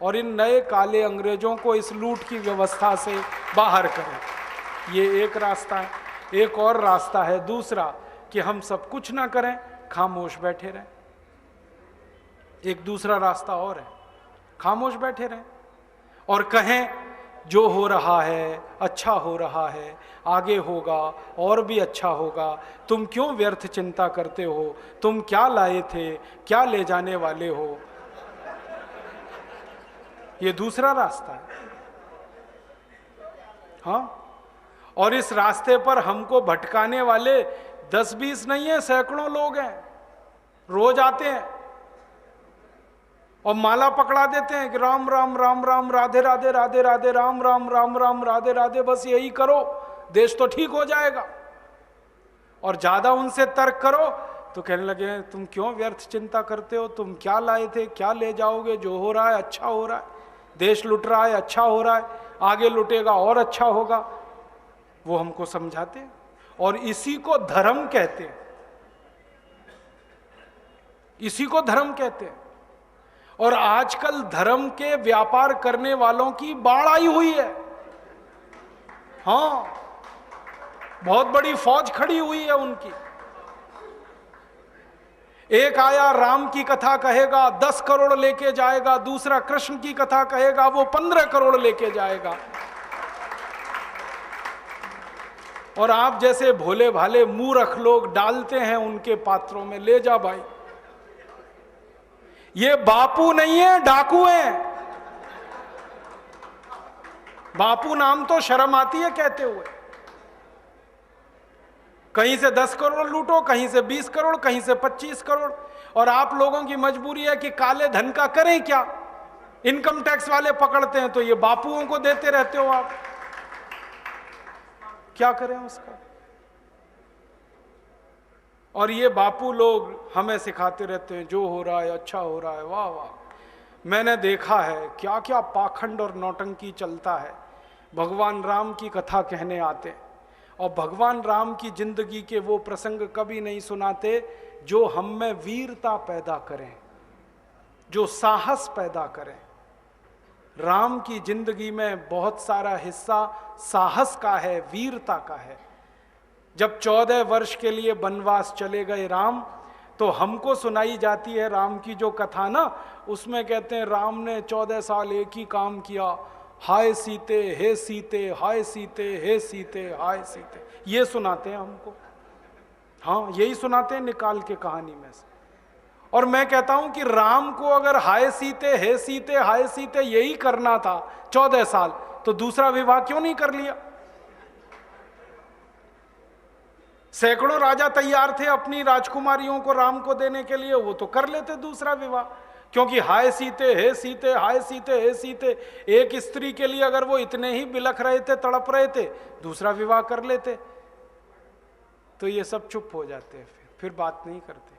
और इन नए काले अंग्रेजों को इस लूट की व्यवस्था से बाहर करें। ये एक रास्ता है। एक और रास्ता है दूसरा, कि हम सब कुछ ना करें, खामोश बैठे रहें। एक दूसरा रास्ता और है, खामोश बैठे रहें और कहें जो हो रहा है अच्छा हो रहा है, आगे होगा और भी अच्छा होगा, तुम क्यों व्यर्थ चिंता करते हो, तुम क्या लाए थे, क्या ले जाने वाले हो। ये दूसरा रास्ता है। हाँ, और इस रास्ते पर हमको भटकाने वाले 10-20 नहीं है, सैकड़ों लोग हैं, रोज आते हैं और माला पकड़ा देते हैं कि राम राम राम राम, राधे राधे राधे राधे, राम राम राम राम, राधे राधे, बस यही करो देश तो ठीक हो जाएगा। और ज्यादा उनसे तर्क करो तो कहने लगे तुम क्यों व्यर्थ चिंता करते हो, तुम क्या लाए थे, क्या ले जाओगे, जो हो रहा है अच्छा हो रहा है, देश लुट रहा है अच्छा हो रहा है, आगे लुटेगा और अच्छा होगा। वो हमको समझाते हैं और इसी को धर्म कहते हैं, इसी को धर्म कहते हैं। और आजकल धर्म के व्यापार करने वालों की बाढ़ आई हुई है। हाँ, बहुत बड़ी फौज खड़ी हुई है उनकी। एक आया राम की कथा कहेगा 10 करोड़ लेके जाएगा, दूसरा कृष्ण की कथा कहेगा वो 15 करोड़ लेके जाएगा। और आप जैसे भोले भाले मूर्ख लोग डालते हैं उनके पात्रों में, ले जा भाई। ये बापू नहीं है, डाकू हैं। बापू नाम तो शर्म आती है कहते हुए। कहीं से 10 करोड़ लूटो, कहीं से 20 करोड़, कहीं से 25 करोड़। और आप लोगों की मजबूरी है कि काले धन का करें क्या, इनकम टैक्स वाले पकड़ते हैं तो ये बापुओं को देते रहते हो आप, क्या करें उसका। और ये बापू लोग हमें सिखाते रहते हैं जो हो रहा है अच्छा हो रहा है। वाह वाह, मैंने देखा है क्या क्या पाखंड और नौटंकी चलता है। भगवान राम की कथा कहने आते और भगवान राम की जिंदगी के वो प्रसंग कभी नहीं सुनाते जो हम में वीरता पैदा करें, जो साहस पैदा करें। राम की जिंदगी में बहुत सारा हिस्सा साहस का है, वीरता का है। जब 14 वर्ष के लिए वनवास चले गए राम, तो हमको सुनाई जाती है राम की जो कथा ना, उसमें कहते हैं राम ने 14 साल एक ही काम किया, हाय सीते हे सीते, हाय सीते हे सीते, हाय सीते, ये सुनाते हैं हमको। हाँ, यही सुनाते हैं निकाल के कहानी में से। और मैं कहता हूं कि राम को अगर हाय सीते हे सीते हाय सीते यही करना था 14 साल, तो दूसरा विवाह क्यों नहीं कर लिया। सैकड़ों राजा तैयार थे अपनी राजकुमारियों को राम को देने के लिए, वो तो कर लेते दूसरा विवाह। क्योंकि हाय सीते हे सीते, हाय सीते हे सीते, एक स्त्री के लिए अगर वो इतने ही बिलख रहे थे, तड़प रहे थे, दूसरा विवाह कर लेते। तो ये सब चुप हो जाते हैं, फिर बात नहीं करते।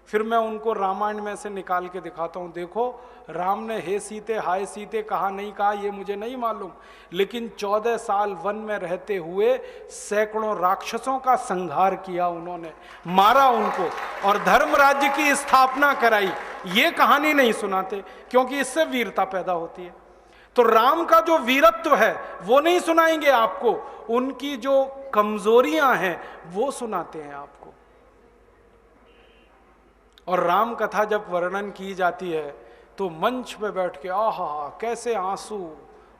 फिर मैं उनको रामायण में से निकाल के दिखाता हूं, देखो राम ने हे सीते हाय सीते कहा नहीं कहा ये मुझे नहीं मालूम, लेकिन 14 साल वन में रहते हुए सैकड़ों राक्षसों का संहार किया उन्होंने, मारा उनको और धर्म राज्य की स्थापना कराई। ये कहानी नहीं सुनाते क्योंकि इससे वीरता पैदा होती है। तो राम का जो वीरत्व है वो नहीं सुनाएंगे आपको, उनकी जो कमजोरियां हैं वो सुनाते हैं आपको। और राम कथा जब वर्णन की जाती है तो मंच पे बैठ के आहा कैसे आंसू,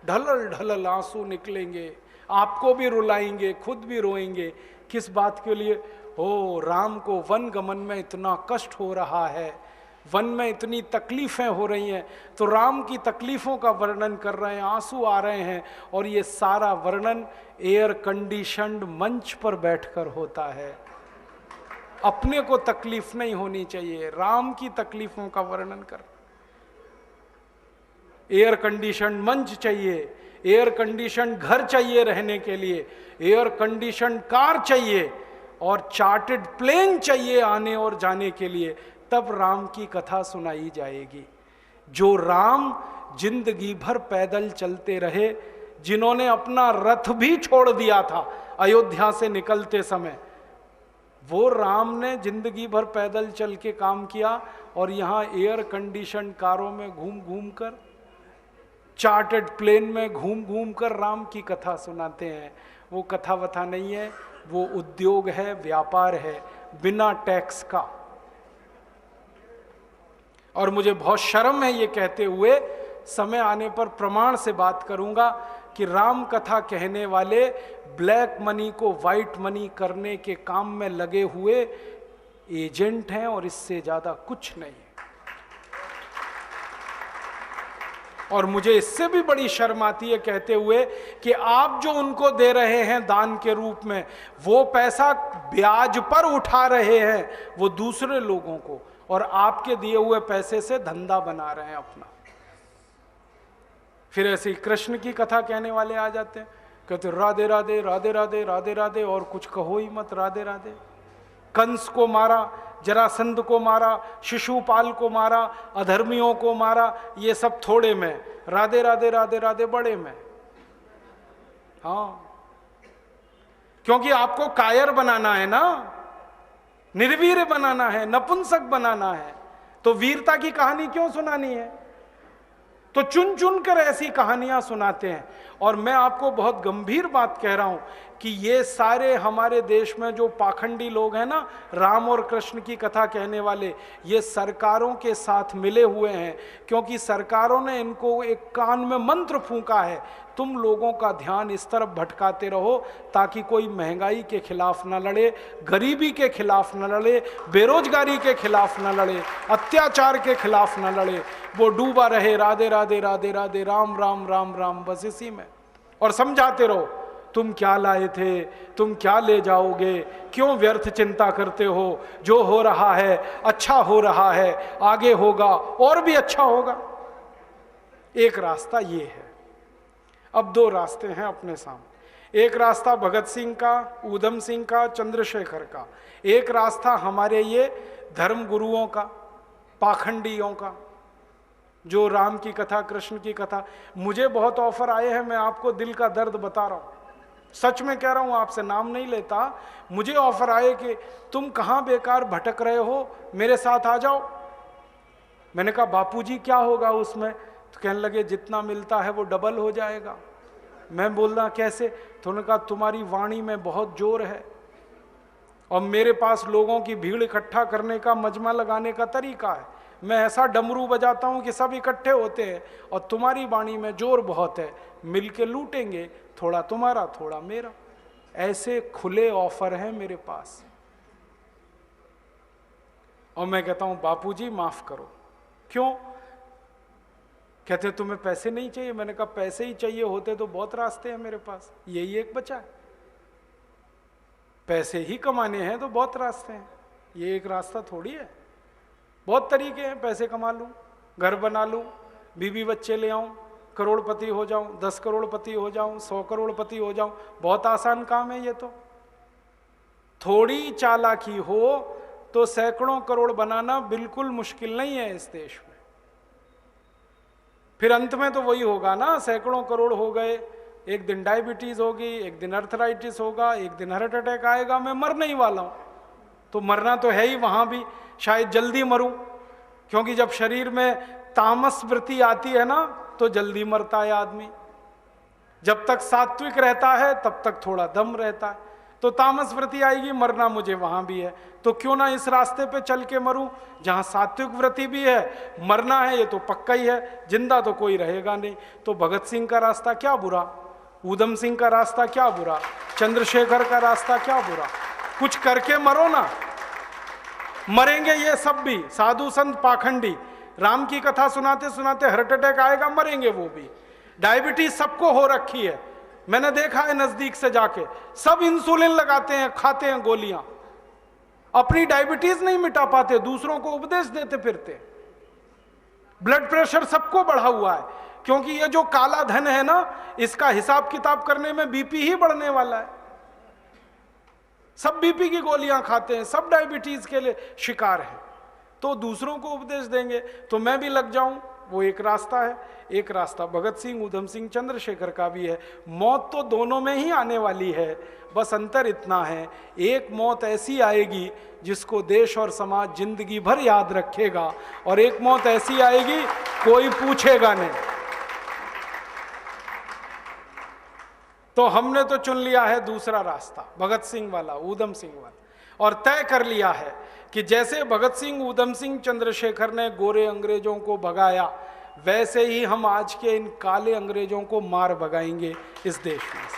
ढलल ढलल आंसू निकलेंगे, आपको भी रुलाएंगे, खुद भी रोएंगे। किस बात के लिए? ओ, राम को वन गमन में इतना कष्ट हो रहा है, वन में इतनी तकलीफें हो रही हैं, तो राम की तकलीफों का वर्णन कर रहे हैं, आंसू आ रहे हैं। और ये सारा वर्णन एयर कंडीशन्ड मंच पर बैठकर होता है। अपने को तकलीफ नहीं होनी चाहिए, राम की तकलीफों का वर्णन कर। एयर कंडीशन मंच चाहिए, एयर कंडीशन घर चाहिए रहने के लिए, एयर कंडीशन कार चाहिए और चार्टर्ड प्लेन चाहिए आने और जाने के लिए, तब राम की कथा सुनाई जाएगी। जो राम जिंदगी भर पैदल चलते रहे, जिन्होंने अपना रथ भी छोड़ दिया था अयोध्या से निकलते समय, वो राम ने जिंदगी भर पैदल चल के काम किया और यहाँ एयर कंडीशन कारों में घूम घूम कर चार्टर्ड प्लेन में घूम घूम कर राम की कथा सुनाते हैं। वो कथा वथा नहीं है, वो उद्योग है, व्यापार है, बिना टैक्स का। और मुझे बहुत शर्म है ये कहते हुए, समय आने पर प्रमाण से बात करूंगा कि राम कथा कहने वाले ब्लैक मनी को व्हाइट मनी करने के काम में लगे हुए एजेंट हैं, और इससे ज्यादा कुछ नहीं है। और मुझे इससे भी बड़ी शर्म आती है कहते हुए कि आप जो उनको दे रहे हैं दान के रूप में, वो पैसा ब्याज पर उठा रहे हैं वो दूसरे लोगों को, और आपके दिए हुए पैसे से धंधा बना रहे हैं अपना। फिर ऐसे ही कृष्ण की कथा कहने वाले आ जाते हैं, कहते राधे राधे राधे राधे राधे राधे, और कुछ कहो ही मत, राधे राधे। कंस को मारा, जरासंध को मारा, शिशुपाल को मारा, अधर्मियों को मारा, ये सब थोड़े में, राधे राधे राधे राधे बड़े में। हाँ, क्योंकि आपको कायर बनाना है ना, निर्वीर बनाना है, नपुंसक बनाना है, तो वीरता की कहानी क्यों सुनानी है? तो चुन चुन कर ऐसी कहानियां सुनाते हैं। और मैं आपको बहुत गंभीर बात कह रहा हूं कि ये सारे हमारे देश में जो पाखंडी लोग हैं ना, राम और कृष्ण की कथा कहने वाले, ये सरकारों के साथ मिले हुए हैं, क्योंकि सरकारों ने इनको एक कान में मंत्र फूंका है, तुम लोगों का ध्यान इस तरफ भटकाते रहो ताकि कोई महंगाई के खिलाफ न लड़े, गरीबी के खिलाफ न लड़े, बेरोजगारी के खिलाफ न लड़े, अत्याचार के खिलाफ न लड़े, वो डूबा रहे राधे राधे राधे राधे राम राम राम राम, बस इसी में। और समझाते रहो, तुम क्या लाए थे, तुम क्या ले जाओगे, क्यों व्यर्थ चिंता करते हो, जो हो रहा है अच्छा हो रहा है, आगे होगा और भी अच्छा होगा। एक रास्ता ये है। अब दो रास्ते हैं अपने सामने, एक रास्ता भगत सिंह का, ऊधम सिंह का, चंद्रशेखर का, एक रास्ता हमारे ये धर्म गुरुओं का, पाखंडियों का, जो राम की कथा, कृष्ण की कथा। मुझे बहुत ऑफर आए हैं, मैं आपको दिल का दर्द बता रहा हूं, सच में कह रहा हूं, आपसे नाम नहीं लेता। मुझे ऑफर आए कि तुम कहां बेकार भटक रहे हो, मेरे साथ आ जाओ। मैंने कहा बापूजी क्या होगा उसमें? तो कहने लगे जितना मिलता है वो डबल हो जाएगा। मैं बोल रहा कैसे? तो उन्होंने कहा तुम्हारी वाणी में बहुत जोर है, और मेरे पास लोगों की भीड़ इकट्ठा करने का, मजमा लगाने का तरीका है। मैं ऐसा डमरू बजाता हूं कि सब इकट्ठे होते हैं, और तुम्हारी वाणी में जोर बहुत है, मिलके लूटेंगे, थोड़ा तुम्हारा थोड़ा मेरा। ऐसे खुले ऑफर हैं मेरे पास। और मैं कहता हूं बापूजी माफ करो। क्यों? कहते तुम्हें पैसे नहीं चाहिए। मैंने कहा पैसे ही चाहिए होते तो बहुत रास्ते हैं मेरे पास, यही एक बचा है। पैसे ही कमाने हैं तो बहुत रास्ते हैं, ये एक रास्ता थोड़ी है। बहुत तरीके हैं, पैसे कमा लूं, घर बना लूं, बीवी बच्चे ले आऊं, करोड़पति हो जाऊं, 10 करोड़पति हो जाऊं, 100 करोड़पति हो जाऊं। बहुत आसान काम है ये तो। थोड़ी चालाकी हो तो सैकड़ों करोड़ बनाना बिल्कुल मुश्किल नहीं है इस देश में। फिर अंत में तो वही होगा ना, सैकड़ों करोड़ हो गए, एक दिन डायबिटीज होगी, एक दिन अर्थराइटिस होगा, एक दिन हार्ट अटैक आएगा, मैं मरने ही वाला हूं। तो मरना तो है ही, वहां भी शायद जल्दी मरूं, क्योंकि जब शरीर में तामस वृत्ति आती है ना तो जल्दी मरता है आदमी। जब तक सात्विक रहता है तब तक थोड़ा दम रहता है, तो तामस वृत्ति आएगी, मरना मुझे वहां भी है। तो क्यों ना इस रास्ते पे चल के मरूं जहां सात्विक वृत्ति भी है, मरना है ये तो पक्का ही है, जिंदा तो कोई रहेगा नहीं। तो भगत सिंह का रास्ता क्या बुरा, ऊधम सिंह का रास्ता क्या बुरा, चंद्रशेखर का रास्ता क्या बुरा? कुछ करके मरो ना। मरेंगे ये सब भी, साधु संत पाखंडी, राम की कथा सुनाते सुनाते हार्ट अटैक आएगा, मरेंगे वो भी। डायबिटीज सबको हो रखी है, मैंने देखा है नजदीक से जाके, सब इंसुलिन लगाते हैं, खाते हैं गोलियां, अपनी डायबिटीज नहीं मिटा पाते, दूसरों को उपदेश देते फिरते। ब्लड प्रेशर सबको बढ़ा हुआ है, क्योंकि ये जो काला धन है ना, इसका हिसाब किताब करने में बीपी ही बढ़ने वाला है। सब बीपी की गोलियां खाते हैं, सब डायबिटीज के लिए शिकार हैं, तो दूसरों को उपदेश देंगे तो मैं भी लग जाऊं, वो एक रास्ता है। एक रास्ता भगत सिंह, ऊधम सिंह, चंद्रशेखर का भी है। मौत तो दोनों में ही आने वाली है, बस अंतर इतना है, एक मौत ऐसी आएगी जिसको देश और समाज जिंदगी भर याद रखेगा, और एक मौत ऐसी आएगी कोई पूछेगा नहीं। तो हमने तो चुन लिया है दूसरा रास्ता, भगत सिंह वाला, ऊधम सिंह वाला, और तय कर लिया है कि जैसे भगत सिंह, ऊधम सिंह, चंद्रशेखर ने गोरे अंग्रेजों को भगाया, वैसे ही हम आज के इन काले अंग्रेजों को मार भगाएंगे इस देश में।